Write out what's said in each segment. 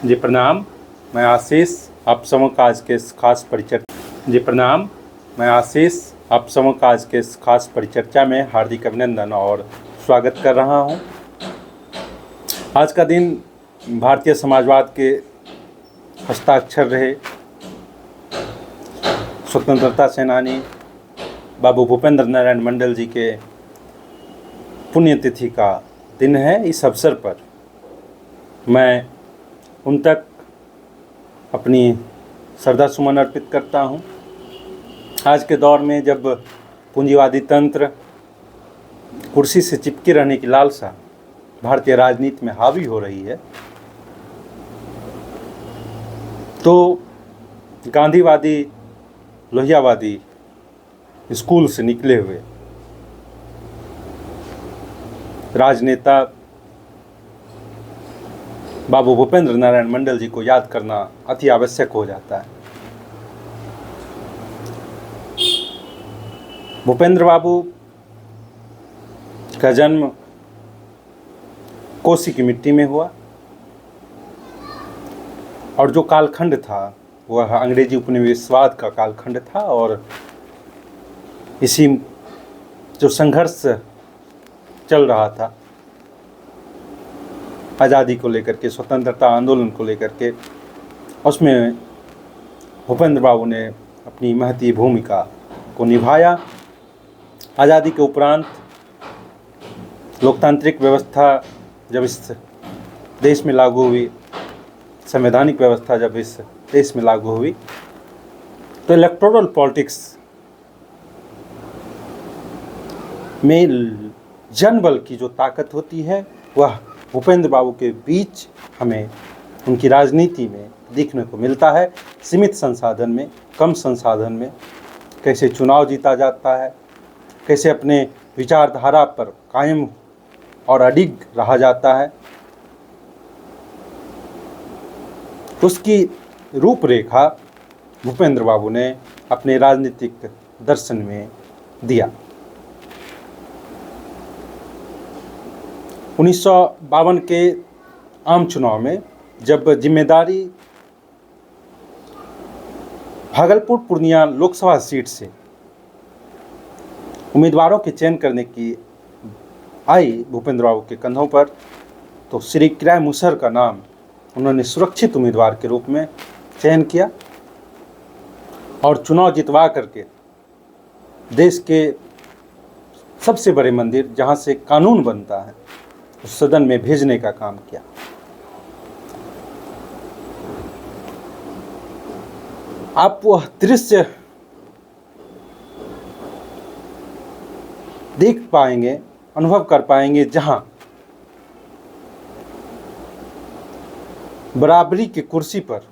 जी प्रणाम। मैं आशीष आप समूह का आज के इस खास परिचर्चा में हार्दिक अभिनंदन और स्वागत कर रहा हूं। आज का दिन भारतीय समाजवाद के हस्ताक्षर रहे स्वतंत्रता सेनानी बाबू भूपेंद्र नारायण मंडल जी के पुण्यतिथि का दिन है। इस अवसर पर मैं उन तक अपनी श्रद्धा सुमन अर्पित करता हूं। आज के दौर में जब पूंजीवादी तंत्र कुर्सी से चिपके रहने की लालसा भारतीय राजनीति में हावी हो रही है, तो गांधीवादी लोहियावादी स्कूल से निकले हुए राजनेता बाबू भूपेंद्र नारायण मंडल जी को याद करना अति आवश्यक हो जाता है। भूपेंद्र बाबू का जन्म कोसी की मिट्टी में हुआ और जो कालखंड था वह अंग्रेजी उपनिवेशवाद का कालखंड था और इसी जो संघर्ष चल रहा था आज़ादी को लेकर के, स्वतंत्रता आंदोलन को लेकर के, उसमें भूपेंद्र बाबू ने अपनी महती भूमिका को निभाया। आज़ादी के उपरांत लोकतांत्रिक व्यवस्था जब इस देश में लागू हुई, संवैधानिक व्यवस्था जब इस देश में लागू हुई, तो इलेक्टोरल पॉलिटिक्स में जनबल की जो ताकत होती है वह भूपेंद्र बाबू के बीच हमें उनकी राजनीति में देखने को मिलता है। सीमित संसाधन में, कम संसाधन में कैसे चुनाव जीता जाता है, कैसे अपने विचारधारा पर कायम और अडिग रहा जाता है, उसकी रूपरेखा भूपेंद्र बाबू ने अपने राजनीतिक दर्शन में दिया। 1952 के आम चुनाव में जब जिम्मेदारी भागलपुर पूर्णिया लोकसभा सीट से उम्मीदवारों के चयन करने की आई भूपेंद्र बाबू के कंधों पर, तो श्री किराय मुसहर का नाम उन्होंने सुरक्षित उम्मीदवार के रूप में चयन किया और चुनाव जितवा करके देश के सबसे बड़े मंदिर जहां से कानून बनता है उस सदन में भेजने का काम किया। आप वह दृश्य देख पाएंगे, अनुभव कर पाएंगे, जहां बराबरी की कुर्सी पर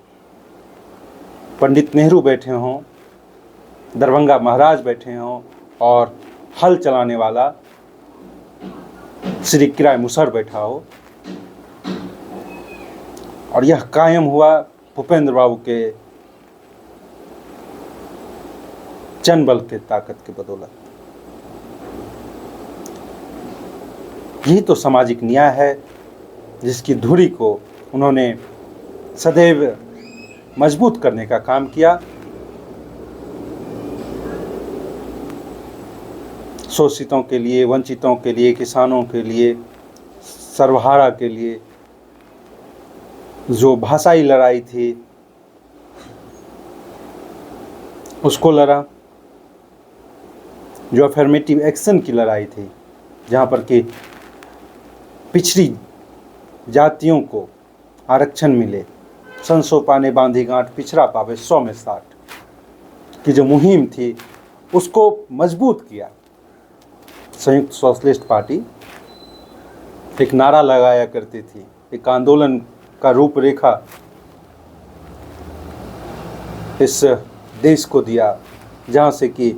पंडित नेहरू बैठे हों, दरभंगा महाराज बैठे हों और हल चलाने वाला श्री किराय मुसहर बैठा हो, और यह कायम हुआ भूपेंद्र बाबू के जनबल के ताकत की बदौलत। यही तो सामाजिक न्याय है जिसकी धुरी को उन्होंने सदैव मजबूत करने का काम किया। शोषितों के लिए, वंचितों के लिए, किसानों के लिए, सर्वहारा के लिए जो भाषाई लड़ाई थी उसको लड़ा, जो अफर्मेटिव एक्शन की लड़ाई थी, जहाँ पर कि पिछड़ी जातियों को आरक्षण मिले, संसो पाने बांधी गांठ पिछड़ा पावे 100 में 60 की जो मुहिम थी उसको मजबूत किया। संयुक्त सोशलिस्ट पार्टी एक नारा लगाया करती थी, एक आंदोलन का रूपरेखा इस देश को दिया, जहाँ से कि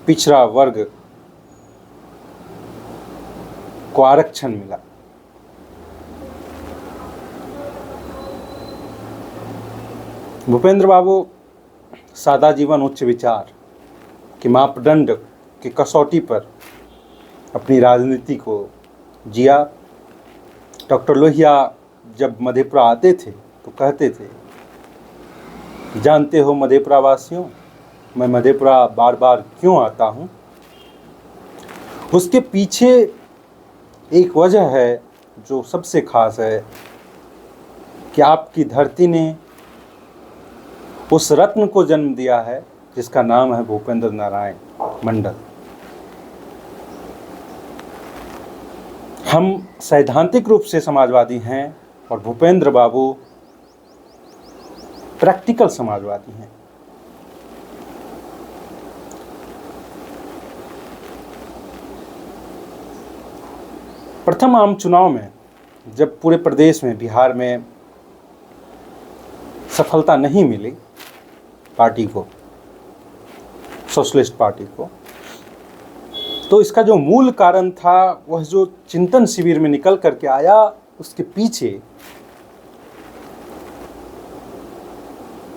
पिछड़ा वर्ग को आरक्षण मिला। भूपेंद्र बाबू सादा जीवन उच्च विचार के मापदंड की कसौटी पर अपनी राजनीति को जिया। डॉक्टर लोहिया जब मधेपुरा आते थे तो कहते थे, जानते हो मधेपुरा वासियों, मैं मधेपुरा बार बार क्यों आता हूँ। उसके पीछे एक वजह है जो सबसे खास है कि आपकी धरती ने उस रत्न को जन्म दिया है जिसका नाम है भूपेंद्र नारायण मंडल। हम सैद्धांतिक रूप से समाजवादी हैं और भूपेंद्र बाबू प्रैक्टिकल समाजवादी हैं। प्रथम आम चुनाव में जब पूरे प्रदेश में, बिहार में सफलता नहीं मिली पार्टी को, सोशलिस्ट पार्टी को, तो इसका जो मूल कारण था वह जो चिंतन शिविर में निकल करके आया, उसके पीछे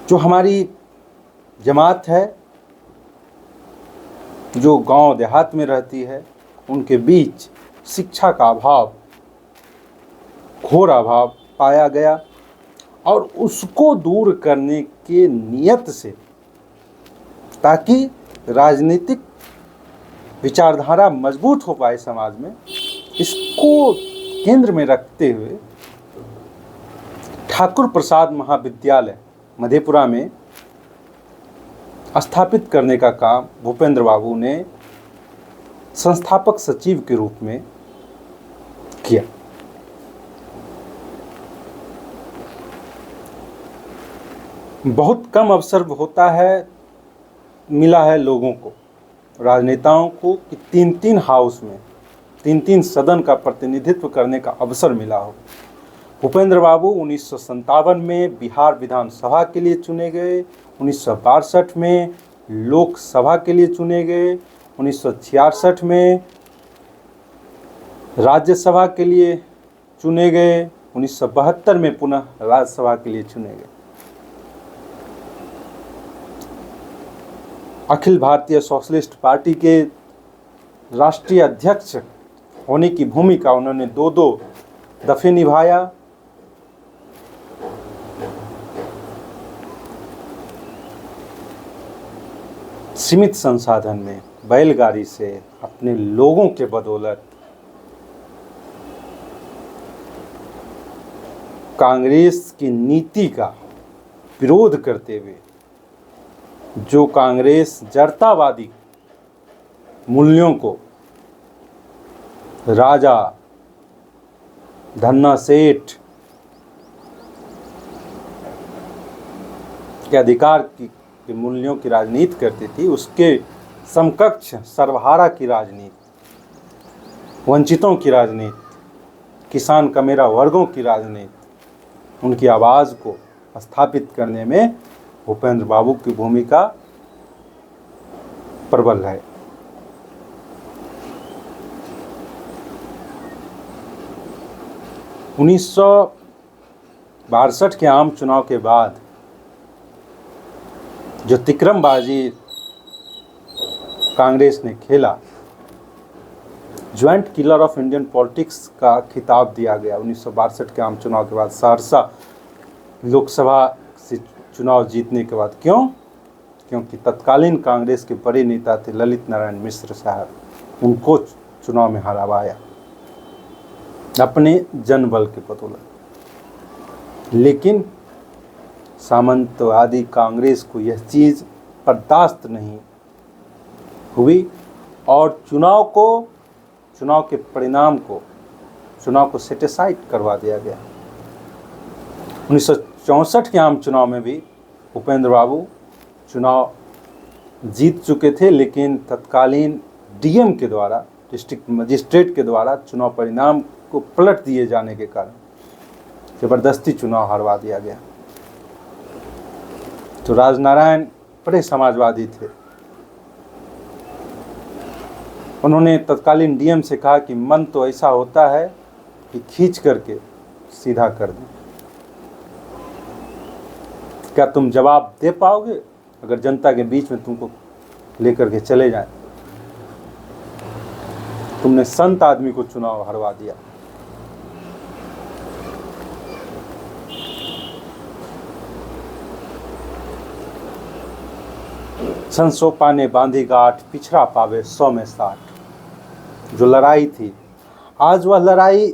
जो हमारी जमात है जो गांव देहात में रहती है, उनके बीच शिक्षा का अभाव, घोर अभाव पाया गया और उसको दूर करने के नियत से, ताकि राजनीतिक विचारधारा मजबूत हो पाए समाज में, इसको केंद्र में रखते हुए ठाकुर प्रसाद महाविद्यालय मधेपुरा में स्थापित करने का काम भूपेंद्र बाबू ने संस्थापक सचिव के रूप में किया। बहुत कम अवसर होता है, मिला है लोगों को, राजनेताओं को, कि तीन तीन हाउस में, तीन तीन सदन का प्रतिनिधित्व करने का अवसर मिला हो। भूपेंद्र बाबू 1957 में बिहार विधानसभा के लिए चुने गए, 1962 में लोकसभा के लिए चुने गए, 1966 में राज्यसभा के लिए चुने गए, 1972 में पुनः राज्यसभा के लिए चुने गए। अखिल भारतीय सोशलिस्ट पार्टी के राष्ट्रीय अध्यक्ष होने की भूमिका उन्होंने दो दफे निभाया। सीमित संसाधन में बैलगाड़ी से अपने लोगों के बदौलत कांग्रेस की नीति का विरोध करते हुए, जो कांग्रेस जड़तावादी मूल्यों को, राजा, धन्ना सेठ के अधिकार के मूल्यों की राजनीति करती थी, उसके समकक्ष सर्वहारा की राजनीति, वंचितों की राजनीति, किसान कमेरा वर्गों की राजनीति, उनकी आवाज़ को स्थापित करने में भूपेंद्र बाबू की भूमिका प्रबल है। उन्नीस के आम चुनाव के बाद जो तिकरमबाजी कांग्रेस ने खेला, joint killer of Indian politics का खिताब दिया गया 1962 के आम चुनाव के बाद, सहरसा लोकसभा से चुनाव जीतने के बाद। क्यों? क्योंकि तत्कालीन कांग्रेस के बड़े नेता थे ललित नारायण मिश्र साहब, उनको चुनाव में हराया अपने जनबल के बदौलत। लेकिन सामंतवादी कांग्रेस को यह चीज़ बर्दाश्त नहीं हुई और चुनाव के परिणाम को, चुनाव को सेटिसाइड करवा दिया गया। 1964 के आम चुनाव में भी भूपेंद्र बाबू चुनाव जीत चुके थे, लेकिन तत्कालीन डीएम के द्वारा, डिस्ट्रिक्ट मजिस्ट्रेट के द्वारा चुनाव परिणाम को पलट दिए जाने के कारण जबरदस्ती चुनाव हरवा दिया गया। तो राजनारायण बड़े समाजवादी थे। उन्होंने तत्कालीन डीएम से कहा कि मन तो ऐसा होता है कि खींच करके सीधा कर दें, क्या तुम जवाब दे पाओगे अगर जनता के बीच में तुमको लेकर के चले जाएं? तुमने संत आदमी को चुनाव हरवा दिया। संसोपा ने बांधी गांठ, पिछड़ा पावे 100 में 60। जो लड़ाई थी, आज वह लड़ाई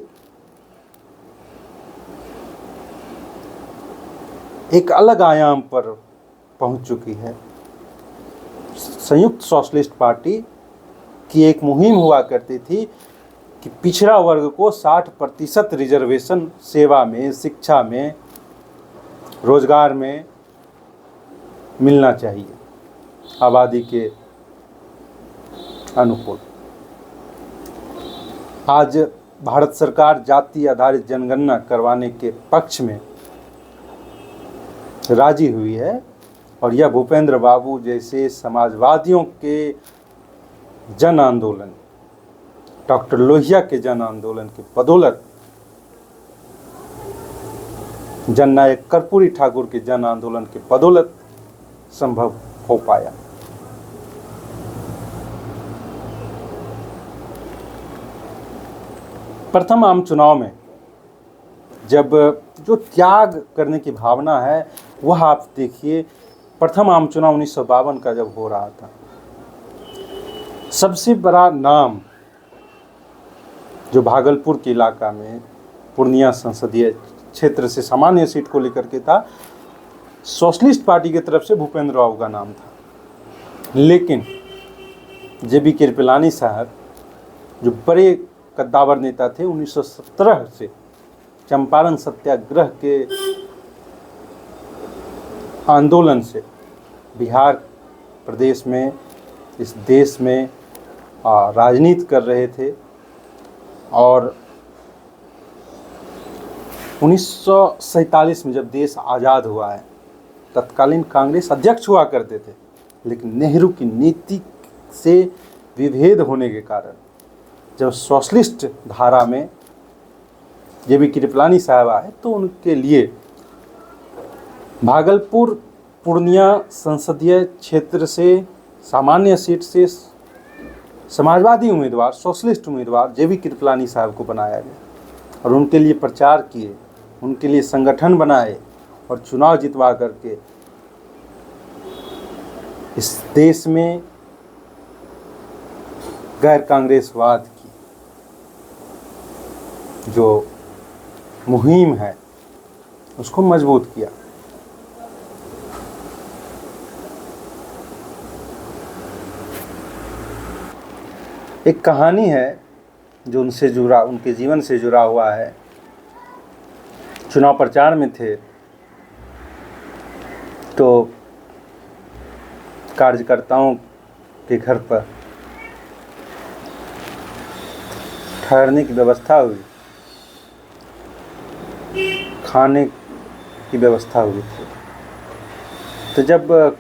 एक अलग आयाम पर पहुंच चुकी है। संयुक्त सोशलिस्ट पार्टी की एक मुहिम हुआ करती थी कि पिछड़ा वर्ग को 60% रिजर्वेशन सेवा में, शिक्षा में, रोजगार में मिलना चाहिए आबादी के अनुकूल। आज भारत सरकार जाति आधारित जनगणना करवाने के पक्ष में राजी हुई है और यह भूपेंद्र बाबू जैसे समाजवादियों के जन आंदोलन, डॉक्टर लोहिया के जन आंदोलन के बदौलत, जननायक कर्पूरी ठाकुर के जन आंदोलन के बदौलत संभव हो पाया। प्रथम आम चुनाव में जब जो त्याग करने की भावना है वह आप देखिए, प्रथम आम चुनाव 1952 का जब हो रहा था, सबसे बड़ा नाम जो भागलपुर के इलाका में पूर्णिया संसदीय क्षेत्र से सामान्य सीट को लेकर के था, सोशलिस्ट पार्टी की तरफ से भूपेंद्र बाबू का नाम था। लेकिन जेबी कृपलानी साहब जो बड़े कद्दावर नेता थे, 1917 से चंपारण सत्याग्रह के आंदोलन से बिहार प्रदेश में, इस देश में राजनीति कर रहे थे और 1947 में जब देश आज़ाद हुआ है, तत्कालीन कांग्रेस अध्यक्ष हुआ करते थे, लेकिन नेहरू की नीति से विभेद होने के कारण जब सोशलिस्ट धारा में जेबी कृपलानी साहब आए तो उनके लिए भागलपुर पूर्णिया संसदीय क्षेत्र से सामान्य सीट से समाजवादी उम्मीदवार, सोशलिस्ट उम्मीदवार जेबी कृपलानी साहब को बनाया गया और उनके लिए प्रचार किए, उनके लिए संगठन बनाए और चुनाव जितवा करके इस देश में गैर कांग्रेसवाद की जो मुहिम है उसको मजबूत किया। एक कहानी है जो उनसे जुड़ा, उनके जीवन से जुड़ा हुआ है। चुनाव प्रचार में थे तो कार्यकर्ताओं के घर पर ठहरने की व्यवस्था हुई, खाने की व्यवस्था हुई थी। तो जब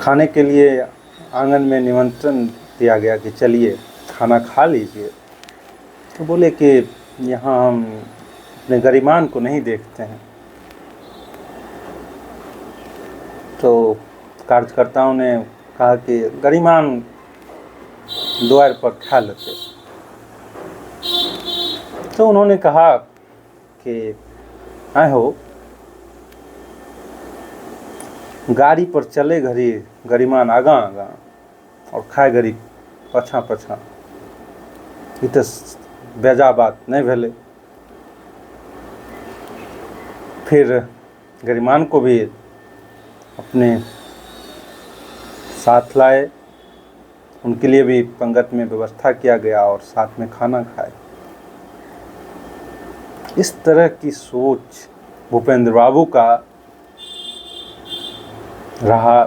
खाने के लिए आंगन में निमंत्रण दिया गया कि चलिए खाना खा लीजिए, तो बोले कि यहाँ हम अपने गरिमान को नहीं देखते हैं। तो कार्यकर्ताओं ने कहा कि गरिमान द्वार पर खा लेते। तो उन्होंने कहा कि आए हो, गाड़ी पर चले घड़ी गरिमान आगा आगा और खाए घड़ी पछा पछा, ई तो बेजा बात नहीं भेले। फिर गरिमान को भी अपने साथ लाए, उनके लिए भी पंगत में व्यवस्था किया गया और साथ में खाना खाए। इस तरह की सोच भूपेंद्र बाबू का रहा,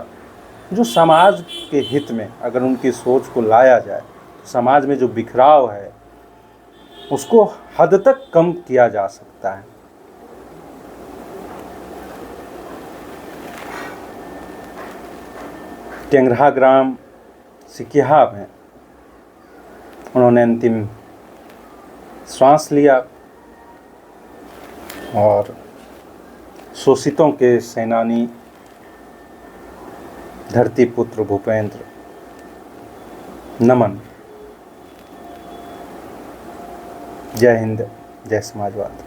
जो समाज के हित में अगर उनकी सोच को लाया जाए तो समाज में जो बिखराव है उसको हद तक कम किया जा सकता है। टेंगरा ग्राम सिकिहा में उन्होंने अंतिम श्वास लिया और शोषितों के सेनानी धरती पुत्र भूपेंद्र, नमन। जय हिंद, जय समाजवाद।